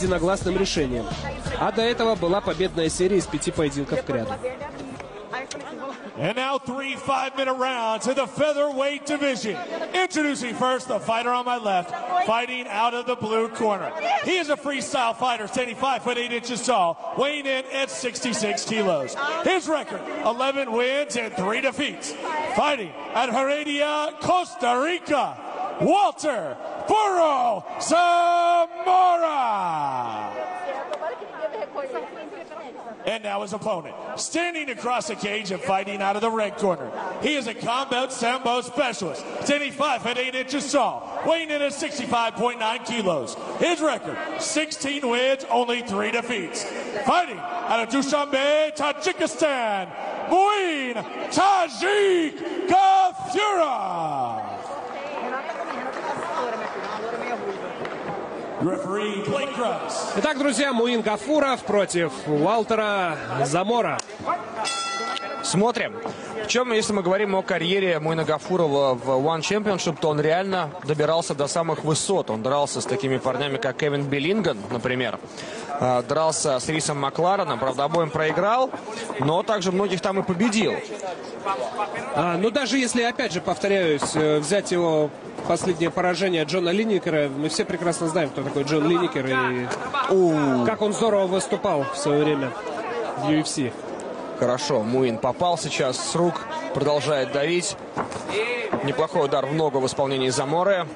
единогласным решением. А до этого была победная серия из 5 поединков к ряду. And now 3 5-minute rounds in the featherweight division. Introducing first the fighter on my left, fighting out of the blue corner. He is a freestyle fighter, standing 5 foot 8 inches tall, weighing in at 66 kilos. His record, 11 wins and 3 defeats. Fighting at Heredia, Costa Rica, Walter Burro Zamora. And now his opponent, standing across the cage and fighting out of the red corner. He is a combat sambo specialist, standing 5 foot 8 inches tall, weighing in at 65.9 kilos. His record, 16 wins, only 3 defeats. Fighting out of Dushanbe, Tajikistan, Muin Tajik Gafura. Итак, друзья, Муин Гафуров против Уалтера Замора. Смотрим. Причем, если мы говорим о карьере Муина Гафурова в One Championship, то он реально добирался до самых высот. Он дрался с такими парнями, как Кевин Биллинган, например. Дрался с Рисом Маклареном. Правда, обоим проиграл, но также многих там и победил. Ну, даже если, опять же, повторяюсь, взять его последнее поражение Джона Линнекера, мы все прекрасно знаем, кто такой Джон Линнекер и как он здорово выступал в свое время в UFC. Хорошо, Муин попал сейчас с рук, продолжает давить. Неплохой удар в ногу в исполнении Заморы.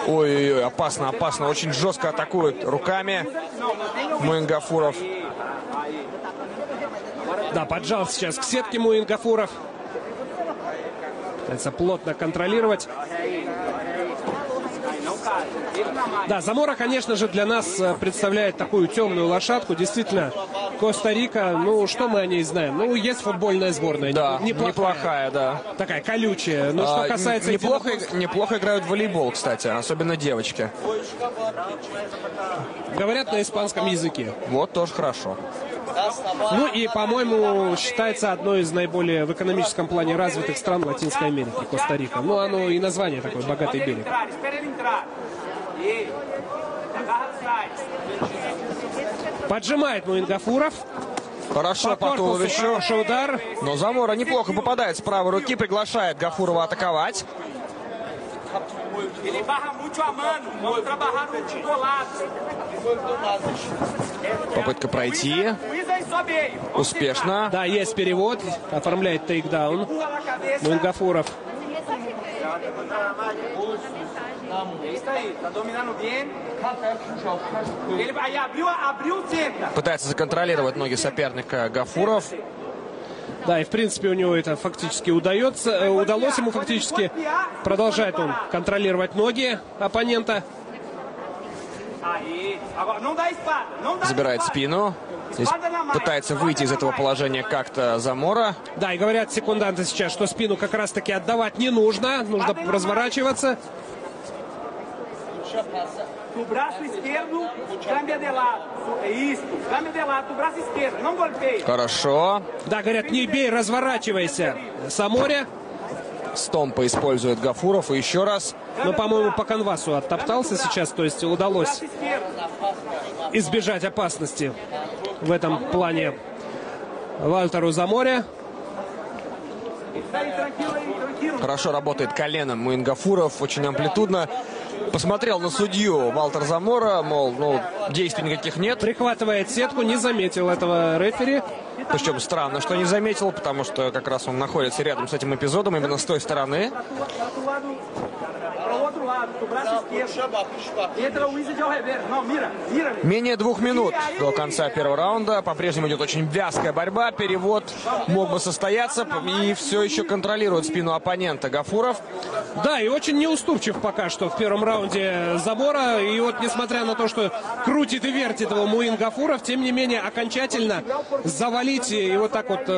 Ой-ой-ой, опасно, опасно. Очень жестко атакует руками Муин Гафуров. Да, поджал сейчас к сетке Муин Гафуров. Пытается плотно контролировать. Да, Замора, конечно же, для нас представляет такую темную лошадку. Действительно, Коста-Рика, ну, что мы о ней знаем? Ну, есть футбольная сборная. Да, неплохая, да. Такая колючая. Но что касается... Неплохо играют в волейбол, кстати, особенно девочки. Говорят на испанском языке. Вот, тоже хорошо. Ну и, по-моему, считается одной из наиболее в экономическом плане развитых стран Латинской Америки, Коста-Рика. Ну, оно и название такое, богатый берег. Поджимает Муин Гафуров. Хорошо по туловищу. Хороший удар. Но Замора неплохо попадает с правой руки, приглашает Гафурова атаковать. Попытка пройти. Успешно. Да, есть перевод. Оформляет тейкдаун. Муин Гафуров. Пытается законтролировать ноги соперника Гафуров. Да, и в принципе у него это фактически удалось ему фактически. Продолжает он контролировать ноги оппонента. Забирает спину. Здесь пытается выйти из этого положения как-то Замора. Да, и говорят секунданты сейчас, что спину как раз-таки отдавать не нужно. Нужно разворачиваться. Хорошо. Да, говорят, не бей, разворачивайся. Саморе. Стомпа использует Гафуров. И еще раз. Но, по-моему, по канвасу оттоптался сейчас. То есть удалось избежать опасности в этом плане Вальтеру Заморе. Хорошо работает коленом Муин Гафуров. Очень амплитудно. Посмотрел на судью Валтер Замора, мол, ну, действий никаких нет. Прихватывает сетку, не заметил этого рефери. Причем странно, что не заметил, потому что как раз он находится рядом с этим эпизодом, именно с той стороны. Менее 2 минут до конца первого раунда. По-прежнему идет очень вязкая борьба. Перевод мог бы состояться. И все еще контролирует спину оппонента Гафуров. Да, и очень неуступчив пока что в первом раунде Замора. И вот несмотря на то, что крутит и вертит его Муин Гафуров, тем не менее окончательно завалить и вот так вот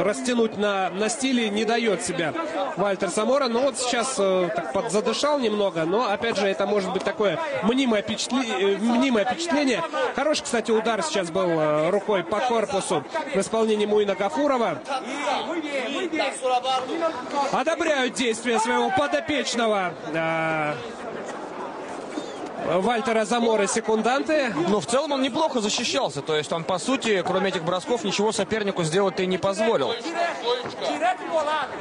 растянуть на стиле не дает себя Вальтер Замора. Но вот сейчас так подзадышал немного. Но опять же это может быть такое мнимое впечатление. Хороший, кстати, удар сейчас был рукой по корпусу в исполнении Муина Гафурова. Одобряют действия своего подопечного Вальтера Заморы секунданты. Но в целом он неплохо защищался. То есть он, по сути, кроме этих бросков, ничего сопернику сделать и не позволил.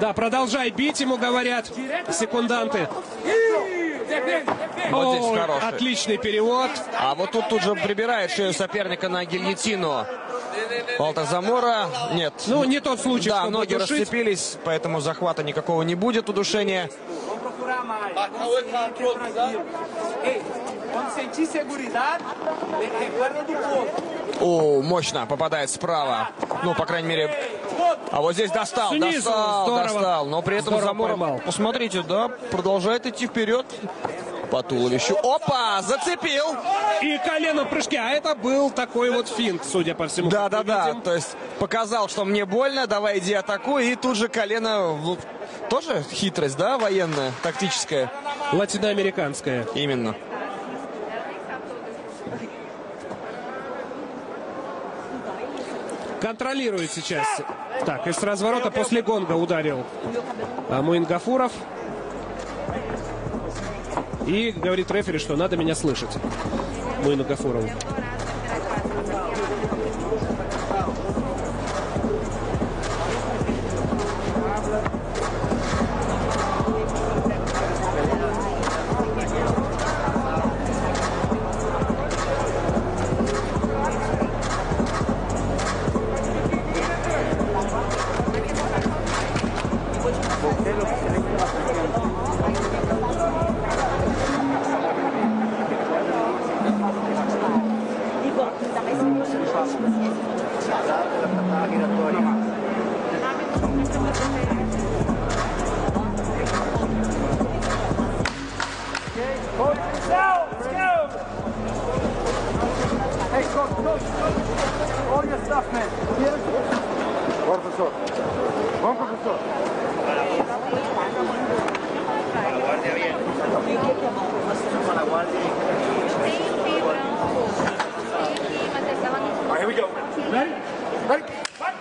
Да, продолжай бить, ему говорят секунданты. Вот здесь хороший. Отличный перевод. А вот тут же прибирает шею соперника на гильотину. Вальтер Замора. Нет. Ну, не тот случай, да, чтобы ноги удушить. расцепились, поэтому захвата никакого не будет, удушения. О, мощно попадает справа. Ну, по крайней мере... А вот здесь достал. Но при этом Замора, посмотрите, да, продолжает идти вперед по туловищу. Опа, зацепил. И колено в прыжке. А это был такой вот финт, судя по всему. Да. То есть показал, что мне больно, давай иди атакуй. И тут же колено... Тоже хитрость, да, военная, тактическая? Латиноамериканская. Именно. Контролирует сейчас. Так, и с разворота после гонга ударил Муин Гафуров. И говорит рефери, что надо меня слышать. Муину Гафурову.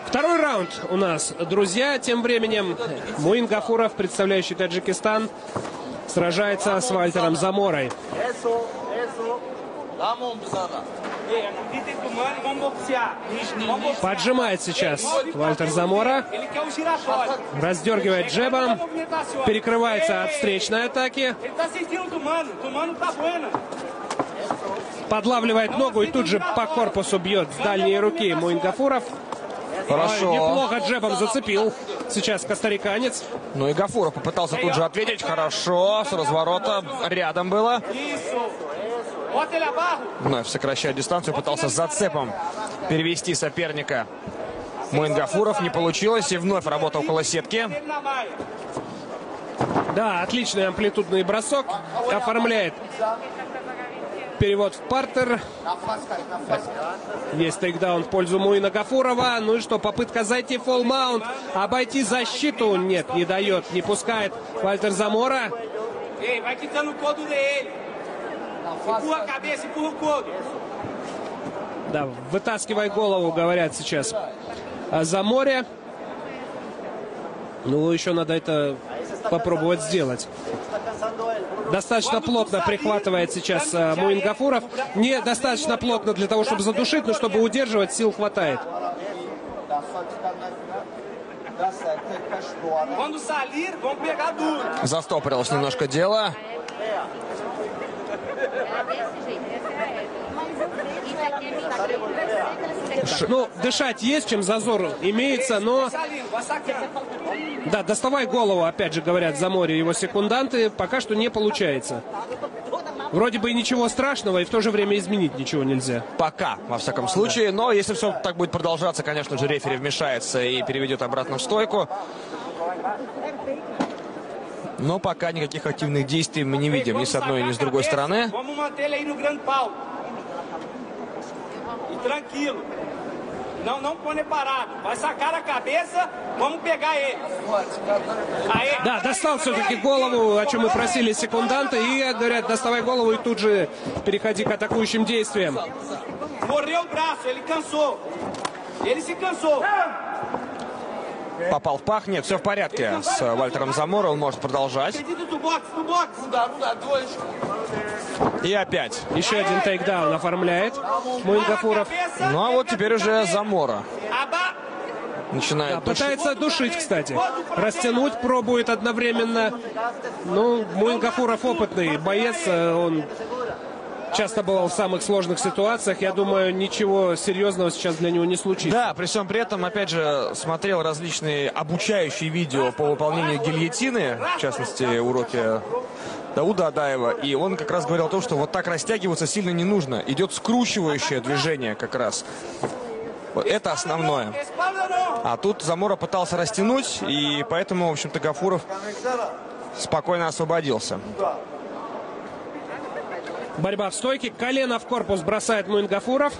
Второй раунд у нас, друзья. Тем временем Муин Гафуров, представляющий Таджикистан, сражается с Вальтером Заморой. Поджимает сейчас Вальтер Замора. Раздергивает джебом. Перекрывается от встречной атаки. Подлавливает ногу и тут же по корпусу бьет с дальней руки Муин Гафуров. Хорошо. Неплохо джебом зацепил сейчас костариканец. Ну и Гафуров попытался тут же ответить. Хорошо, с разворота рядом было. Вновь сокращая дистанцию, пытался зацепом перевести соперника. Муин Гафуров, не получилось. И вновь работа около сетки. Да, отличный амплитудный бросок. Оформляет перевод в партер. Есть тейкдаун в пользу Муина Гафурова. Ну и что, попытка зайти в фолл-маунт. Обойти защиту. Нет, не дает, не пускает Вальтер Замора. Да, вытаскивай голову, говорят сейчас о Заморе. Ну, еще надо это попробовать сделать. Достаточно плотно прихватывает сейчас Муин Гафуров. Не достаточно плотно для того, чтобы задушить, но чтобы удерживать, сил хватает. Застопорилось немножко дело. Ну, дышать есть, чем зазор имеется, но... Да, доставай голову, опять же говорят Заморе его секунданты. Пока что не получается. Вроде бы и ничего страшного, и в то же время изменить ничего нельзя. Пока, во всяком случае. Но если все так будет продолжаться, конечно же, рефери вмешается и переведет обратно в стойку. Но пока никаких активных действий мы не видим ни с одной, ни с другой стороны. Да, достал все-таки голову, о чем мы просили секунданты. И говорят, доставай голову и тут же переходи к атакующим действиям. попал в пах. Нет, все в порядке с Вальтером Заморо. Он может продолжать. И опять. Еще один тейкдаун оформляет Муин Гафуров. Ну а вот теперь уже Заморо начинает пытается душить, кстати. Растянуть пробует одновременно. Ну, Муин Гафуров опытный боец. Он часто бывал в самых сложных ситуациях. Я думаю, ничего серьезного сейчас для него не случится. Да, при всем при этом, опять же, смотрел различные обучающие видео по выполнению гильотины, в частности, уроки Дауда Адаева. И он как раз говорил о том, что вот так растягиваться сильно не нужно. Идет скручивающее движение как раз. Вот это основное. А тут Заморо пытался растянуть, и поэтому, в общем-то, Гафуров спокойно освободился. Борьба в стойке. Колено в корпус бросает Муин Гафуров.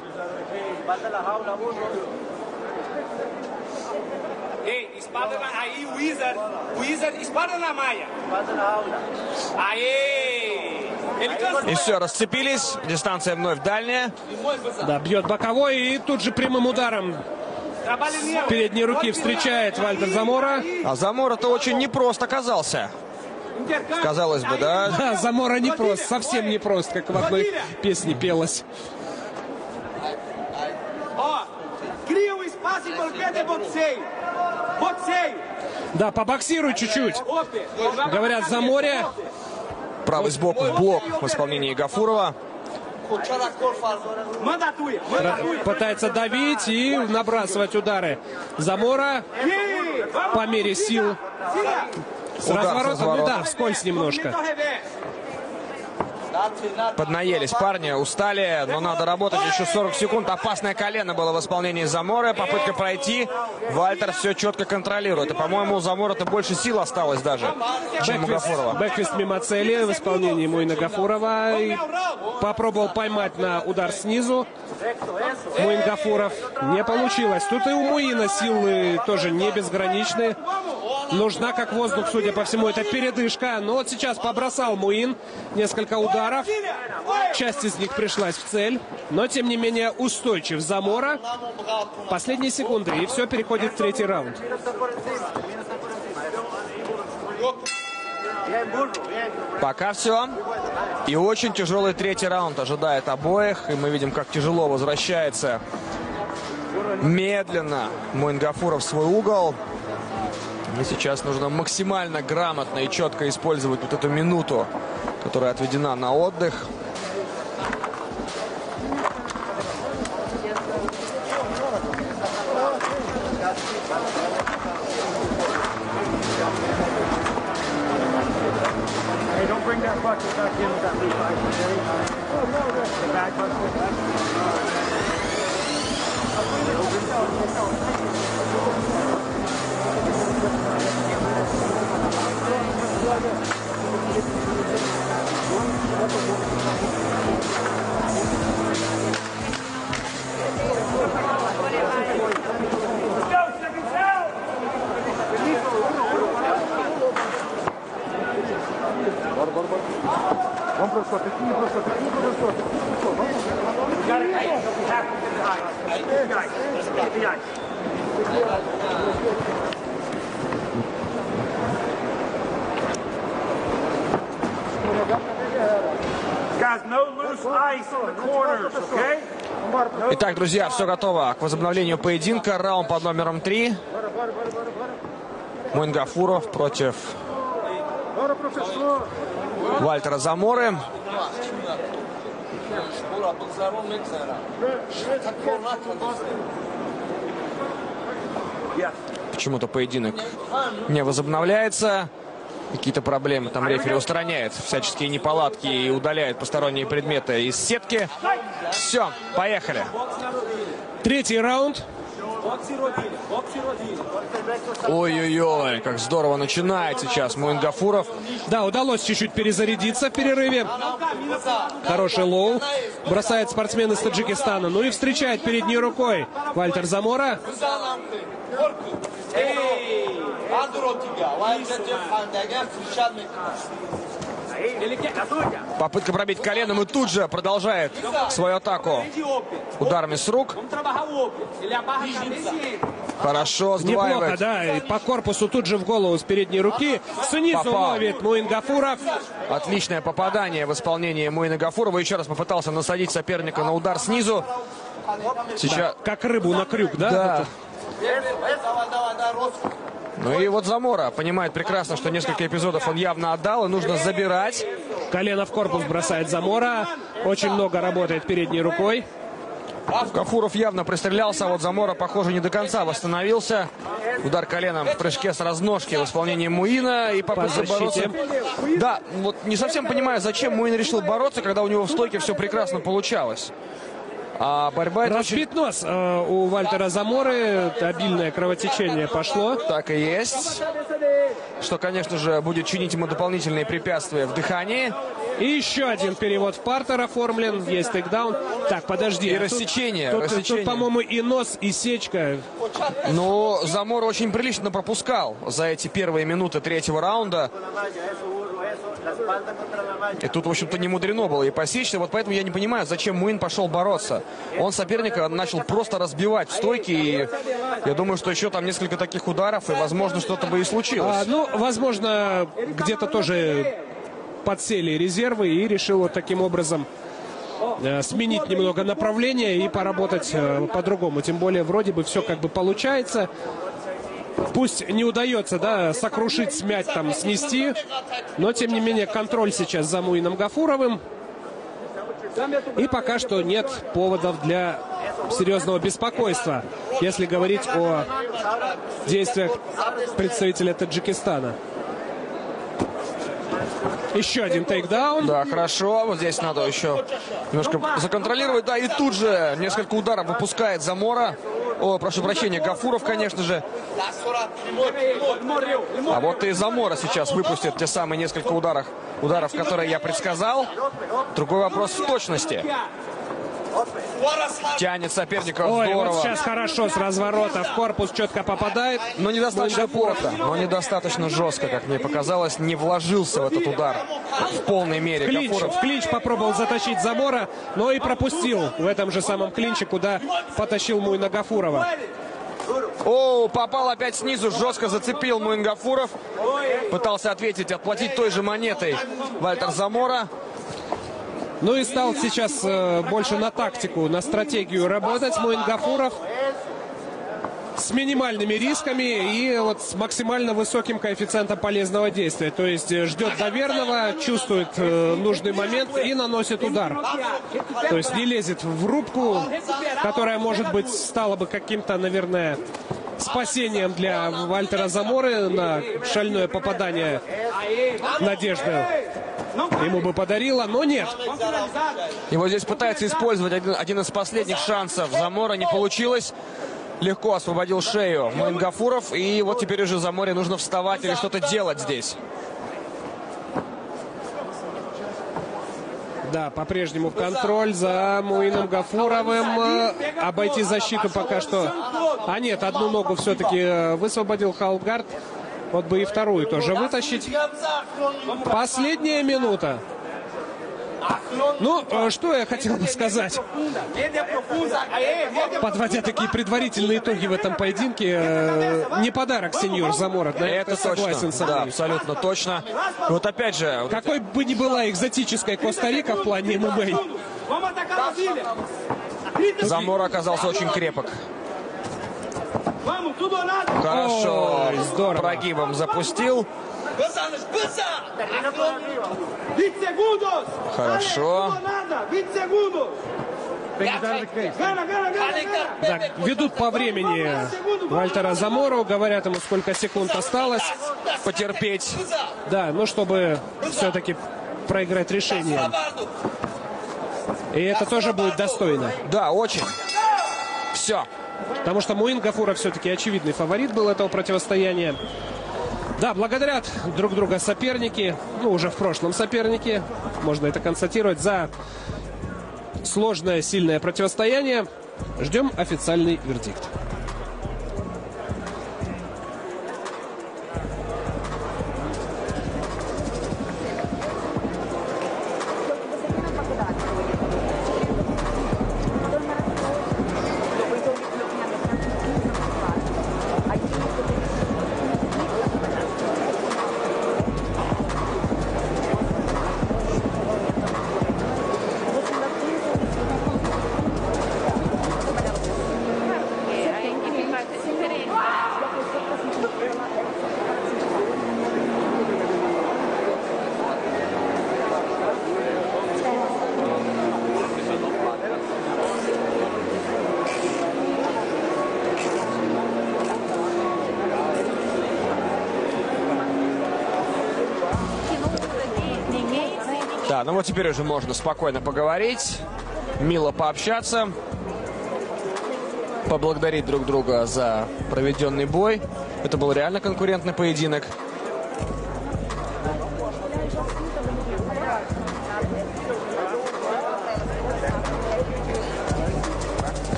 И все, расцепились. Дистанция вновь дальняя. Да, бьет боковой и тут же прямым ударом передней руки встречает Вальтер Заморо. А Заморо-то очень непрост оказался. Казалось бы, да? Да, Заморо непрост, совсем непрост, как в одной песне пелось. Да, побоксируй чуть-чуть. Говорят, Заморе. Правый сбоку в блок в исполнении Гафурова. Пытается давить и набрасывать удары. Заморо по мере сил. С разворотом, да, вскользь немножко. Поднаелись парни, устали, но надо работать еще 40 секунд. Опасное колено было в исполнении Заморо. Попытка пройти. Вальтер все четко контролирует. И, по-моему, у Заморо-то больше сил осталось даже, чем у Гафурова. Бэкфист мимо цели в исполнении Муина Гафурова. И попробовал поймать на удар снизу. Муин Гафуров. Не получилось. Тут и у Муина силы тоже не безграничны. Нужна, как воздух, судя по всему, это передышка. Но вот сейчас побросал Муин несколько ударов. Часть из них пришлась в цель. Но, тем не менее, устойчив Заморо. Последние секунды. И все переходит в третий раунд. Пока все. И очень тяжелый третий раунд ожидает обоих. И мы видим, как тяжело возвращается медленно Муин Гафуров в свой угол. И сейчас нужно максимально грамотно и четко использовать вот эту минуту, которая отведена на отдых. Итак, друзья, все готово к возобновлению поединка. Раунд под номером 3. Муин Гафуров против Вальтера Заморы. Почему-то поединок не возобновляется. Какие-то проблемы там рефери устраняет. Всяческие неполадки и удаляет посторонние предметы из сетки. Все, поехали. Третий раунд. Ой-ой-ой, как здорово начинает сейчас Муин Гафуров. Да, удалось чуть-чуть перезарядиться в перерыве. Хороший лоу. Бросает спортсмен из Таджикистана. Ну и встречает передней рукой Вальтер Заморо. Попытка пробить коленом, и тут же продолжает свою атаку ударами с рук. Хорошо, сдваивает. Неплохо, да, и по корпусу тут же в голову с передней руки. Снизу Попал. ловит Муин Гафуров. Отличное попадание в исполнении Муина Гафурова. Еще раз попытался насадить соперника на удар снизу. Сейчас... Как рыбу на крюк, да? Да. Ну и вот Замора понимает прекрасно, что несколько эпизодов он явно отдал, и нужно забирать. Колено в корпус бросает Замора. Очень много работает передней рукой. Гафуров явно пристрелялся, а вот Замора, похоже, не до конца восстановился. Удар коленом в прыжке с разножки в исполнении Муина. И попытка бороться. Да, вот не совсем понимаю, зачем Муин решил бороться, когда у него в стойке все прекрасно получалось. А борьба... Разбит нос у Вальтера Заморы. Обильное кровотечение пошло. Так и есть. Что, конечно же, будет чинить ему дополнительные препятствия в дыхании. И еще один перевод в партер оформлен. Есть тейкдаун. Так, подожди. И рассечение. Тут, по-моему, и нос, и сечка. Но Замора очень прилично пропускал за эти первые минуты третьего раунда. И тут, в общем-то, не мудрено было и посечься. Вот поэтому я не понимаю, зачем Муин пошел бороться. Он соперника начал просто разбивать в стойке. И я думаю, что еще там несколько таких ударов, и, возможно, что-то бы и случилось. Ну, возможно, где-то тоже подсели резервы и решил вот таким образом сменить немного направление и поработать по-другому. Тем более, вроде бы все как бы получается. Пусть не удается, да, сокрушить, смять, там, снести, но, тем не менее, контроль сейчас за Муином Гафуровым. И пока что нет поводов для серьезного беспокойства, если говорить о действиях представителя Таджикистана. Еще один тейкдаун. Да, хорошо. Вот здесь надо еще немножко законтролировать. Да, и тут же несколько ударов выпускает Замора. О, прошу прощения, Гафуров, конечно же. А вот и Замора сейчас выпустит те самые несколько ударов, которые я предсказал. Другой вопрос в точности. Тянет соперника. Ой, здорово. вот сейчас хорошо с разворота в корпус четко попадает. Но недостаточно плотно, но недостаточно жестко, как мне показалось. Не вложился в этот удар в полной мере. В клинч попробовал затащить Замора, но и пропустил в этом же самом клинче, куда потащил Муина Гафурова. О, попал опять снизу, жестко зацепил Муин Гафуров. Пытался ответить, отплатить той же монетой Вальтер Замора. Ну и стал сейчас больше на тактику, на стратегию работать Муин Гафуров. С минимальными рисками и вот с максимально высоким коэффициентом полезного действия. То есть ждет доверного, чувствует нужный момент и наносит удар. То есть не лезет в рубку, которая, может быть, стала бы каким-то, наверное, спасением для Вальтера Заморы. На шальное попадание надежды ему бы подарила, но нет. И вот здесь пытается использовать один из последних шансов. Замора не получилось. Легко освободил шею Муин Гафуров. И вот теперь уже Заморе нужно вставать или что-то делать здесь. Да, по-прежнему контроль за Муином Гафуровым. Обойти защиту пока что. А нет, одну ногу все-таки высвободил Халгард. Вот бы и вторую тоже вытащить. Последняя минута. Ну, что я хотел бы сказать. Подводя такие предварительные итоги в этом поединке, не подарок сеньор Замора. Это согласен точно, да, абсолютно точно. Вот опять же... Какой бы ни была экзотическая Коста-Рика в плане ММА. Замора оказался очень крепок. Хорошо. Ой, здорово. Прогибом запустил. Хорошо. Так, ведут по времени Вальтера Замору, говорят ему, сколько секунд осталось. Потерпеть. Да, ну чтобы все-таки проиграть решение. И это тоже будет достойно. Да, очень. Все. Потому что Муин Гафуров все-таки очевидный фаворит был этого противостояния. Да, благодарят друг друга соперники, ну уже в прошлом соперники, можно это констатировать, за сложное, сильное противостояние. Ждем официальный вердикт. Да, ну вот теперь уже можно спокойно поговорить, мило пообщаться, поблагодарить друг друга за проведенный бой. Это был реально конкурентный поединок.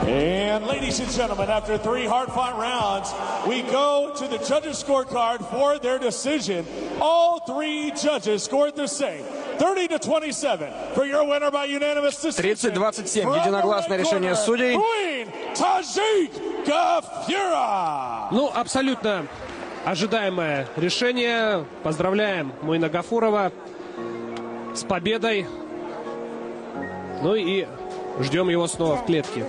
And ladies and gentlemen, after 3 hard-fought rounds, we go to the judges' scorecard for their decision. All 3 judges scored the same. 30-27 for your winner by unanimous decision. 30-27. Единогласное решение судей. Tajik Gafura. Ну, абсолютно ожидаемое решение. Поздравляем Муина Гафурова с победой. Ну и ждем его снова в клетке.